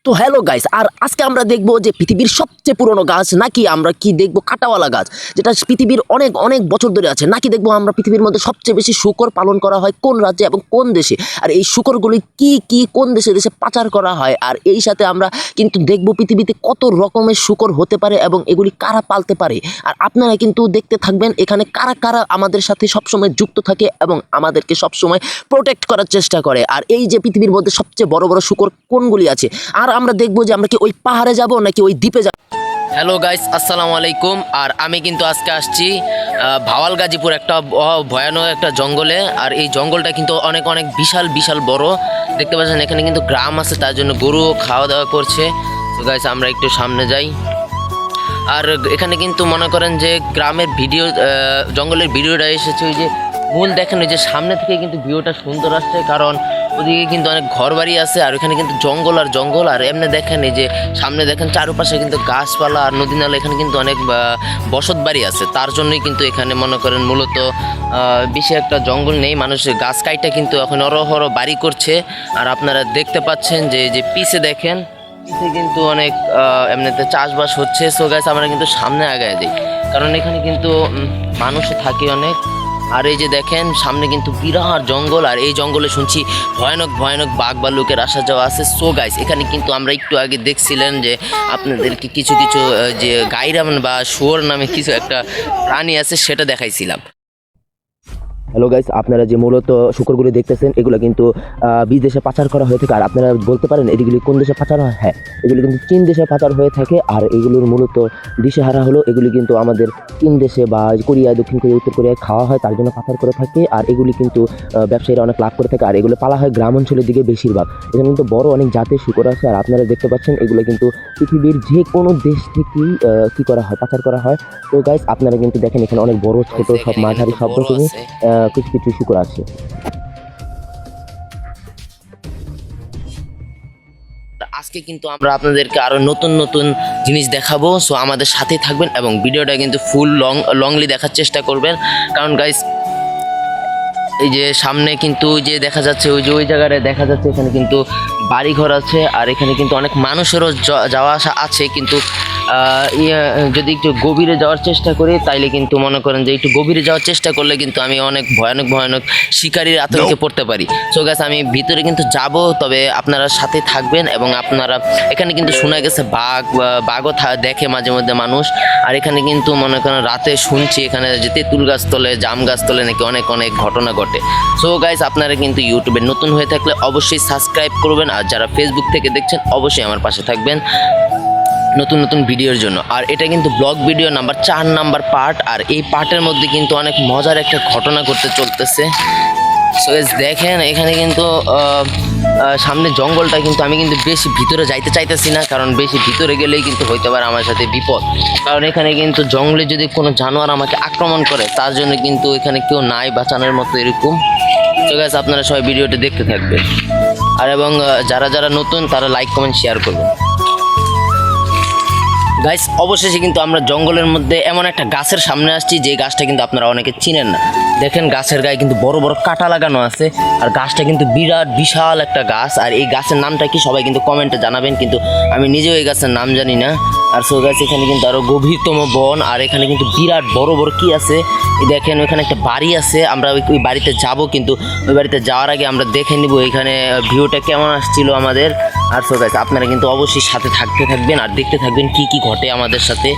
তো hello guys, আর আজকে আমরা দেখবো যে পৃথিবীর সবচেয়ে পুরনো গাছ, নাকি আমরা কি দেখবো কাঁটাওয়ালা গাছ যেটা পৃথিবীর অনেক অনেক বছর ধরে আছে, নাকি দেখবো আমরা পৃথিবীর মধ্যে সবচেয়ে বেশি শূকর পালন করা হয় কোন রাজ্যে এবং কোন দেশে, আর এই শূকরগুলি কি কি কোন দেশে দেশে পাচার করা হয়, আর এই সাথে আমরা কিন্তু দেখবো পৃথিবীতে কত রকমের শূকর হতে পারে এবং এগুলি কারা পালতে পারে। আর আপনারা কিন্তু দেখতে থাকবেন এখানে কারা কারা আমাদের সাথে সবসময় যুক্ত থাকে এবং আমাদেরকে সবসময় প্রোটেক্ট করার চেষ্টা করে। আর এই যে পৃথিবীর মধ্যে সবচেয়ে বড় বড় শূকর কোনগুলি আছে, আর আমরা দেখবো যে আমরা কি ওই পাহাড়ে যাব নাকি ওই দ্বীপে যাব। হ্যালো গাইস, আসসালামু আলাইকুম। আর আমি কিন্তু আজকে আসছি ভাওয়াল গাজীপুর একটা ভয়ানক একটা জঙ্গলে। আর এই জঙ্গলটা কিন্তু অনেক অনেক বিশাল বিশাল বড়। দেখতে পাচ্ছেন এখানে কিন্তু গ্রাম আছে, তার জন্য গরুও খাওয়া দাওয়া করছে। তো গাইস আমরা একটু সামনে যাই। আর এখানে কিন্তু মনে করেন যে গ্রামের ভিডিও, জঙ্গলের ভিডিওটা এসেছে ওই যে মূল দেখেন, ওই যে সামনে থেকে কিন্তু ভিউটা সুন্দর আসছে, কারণ ওদিকে কিন্তু অনেক ঘর বাড়ি আছে আর ওখানে কিন্তু জঙ্গল আর জঙ্গল। আর এমনি দেখেন এই যে সামনে দেখেন চারপাশে কিন্তু গাছপালা আর নদী নালা, এখানে কিন্তু অনেক বসত বাড়ি আছে। তার জন্যই কিন্তু এখানে মনে করেন মূলত বেশি একটা জঙ্গল নেই, মানুষের গাছ কাইটা কিন্তু এখন অরহর বাড়ি করছে। আর আপনারা দেখতে পাচ্ছেন যে পিছে দেখেন, পিছে কিন্তু অনেক এমনিতে চাষবাস হচ্ছে। সো গাছ আমরা কিন্তু সামনে আগায় যাই, কারণ এখানে কিন্তু মানুষও থাকে অনেক। আর এই যে দেখেন সামনে কিন্তু বিরাট জঙ্গল, আর এই জঙ্গলে শুনছি ভয়ানক ভয়ানক বাঘ ভাল্লুকের আসা যাওয়া আছে। সো গাইস এখানে কিন্তু আমরা একটু আগে দেখছিলেন যে আপনাদেরকে কিছু কিছু যে গাইরামান বা শুয়োর নামে কিছু একটা প্রাণী আছে সেটা দেখাইছিলাম। হ্যালো গাইস, আপনারা যে মূলত শূকরগুলি দেখতেছেন এগুলো কিন্তু বিদেশে পাচার করা হয়ে থাকে। আর আপনারা বলতে পারেন এগুলি কোন দেশে পাচার হয়? হ্যাঁ, এগুলি কিন্তু চীন দেশে পাচার হয়ে থাকে। আর এগুলোর মূলত দিশেহারা হলো এগুলি কিন্তু আমাদের চীন দেশে বা কোরিয়া, দক্ষিণ কোরিয়া, উত্তর কোরিয়ায় খাওয়া হয়, তার জন্য পাচার করে থাকে। আর এগুলি কিন্তু ব্যবসায়ীরা অনেক লাভ করে থাকে। আর এগুলো পালা হয় গ্রাম অঞ্চলের দিকে বেশিরভাগ। এখানে কিন্তু বড় অনেক জাতের শূকর আছে। আর আপনারা দেখতে পাচ্ছেন এগুলো কিন্তু পৃথিবীর যে কোনো দেশ থেকেই কী করা হয়, পাচার করা হয়। তো গাইস আপনারা কিন্তু দেখেন এখানে অনেক বড় ছোট সব মাঝারি সব রকমই কিছু কিছু শূকর আছে। আজকে কিন্তু আমরা আপনাদেরকে আরো নতুন নতুন জিনিস দেখাবো। সো আমাদের সাথে থাকবেন এবং ভিডিওটা কিন্তু ফুল লংলি দেখার চেষ্টা করবেন, কারণ গাইস এই যে সামনে কিন্তু যে দেখা যাচ্ছে ওই জায়গায় দেখা যাচ্ছে এখানে কিন্তু বাড়িঘর আছে। আর এখানে কিন্তু অনেক মানুষেরও যাওয়া আসা আছে, কিন্তু যদি একটু গভীরে যাওয়ার চেষ্টা করি তাইলে কিন্তু মনে করেন যে একটু গভীরে যাওয়ার চেষ্টা করলে কিন্তু আমি অনেক ভয়ানক ভয়ানক শিকারীর আতঙ্কে পড়তে পারি। সো গাইস আমি ভিতরে কিন্তু যাব, তবে আপনারা সাথে থাকবেন। এবং আপনারা এখানে কিন্তু শোনা গেছে বাঘও দেখে মাঝে মধ্যে মানুষ। আর এখানে কিন্তু মনে করেন রাতে শুনছি এখানে যে তেঁতুল গাছ তলে, জাম গাছ তলে নাকি অনেক অনেক ঘটনা ঘটে। সো গাইস আপনারা কিন্তু ইউটিউবে নতুন হয়ে থাকলে অবশ্যই সাবস্ক্রাইব করবেন, আর যারা ফেসবুক থেকে দেখছেন অবশ্যই আমার পাশে থাকবেন নতুন নতুন ভিডিওর জন্য। আর এটা কিন্তু vlog video number 4 number part. আর এই পার্টের মধ্যে কিন্তু অনেক মজার একটা ঘটনা ঘটতে চলতেছে। সো দেখেন এখানে কিন্তু সামনে জঙ্গলটা, কিন্তু আমি কিন্তু বেশি ভিতরে যাইতে চাইতেছি না, কারণ বেশি ভিতরে গেলেই কিন্তু হইতে পারে আমার সাথে বিপদ। কারণ এখানে কিন্তু জঙ্গলে যদি কোনো জানোয়ার আমাকে আক্রমণ করে, তার জন্য কিন্তু এখানে কেউ নাই বাঁচানোর মতো এরকম। তো গাইস আপনারা সবাই ভিডিওটা দেখতে থাকবেন, আর এবং যারা যারা নতুন তারা লাইক কমেন্ট শেয়ার করবেন। গাইস অবশেষে কিন্তু আমরা জঙ্গলের মধ্যে এমন একটা গাছের সামনে আসছি যে গাছটা কিন্তু আপনারা অনেকে চিনেন না। দেখেন গাছের গায়ে কিন্তু বড় বড় কাঁটা লাগানো আছে, আর গাছটা কিন্তু বিরাট বিশাল একটা গাছ। আর এই গাছের নামটা কি সবাই কিন্তু কমেন্টে জানাবেন, কিন্তু আমি নিজেও এই গাছের নাম জানি না। আর সো গাছ এখানে কিন্তু আরো গভীরতম বন, আর এখানে কিন্তু বিরাট বড় বড় কি আছে দেখেন। ওইখানে একটা বাড়ি আছে, আমরা ওই বাড়িতে যাব, কিন্তু ওই বাড়িতে যাওয়ার আগে আমরা দেখে নিব এখানে ভিউটা কেমন আসছিল আমাদের। আর সো গাইস আপনারা কিন্তু অবশ্যই সাথে থাকবেন আর দেখতে থাকবেন কি কি ঘটে আমাদের সাথে।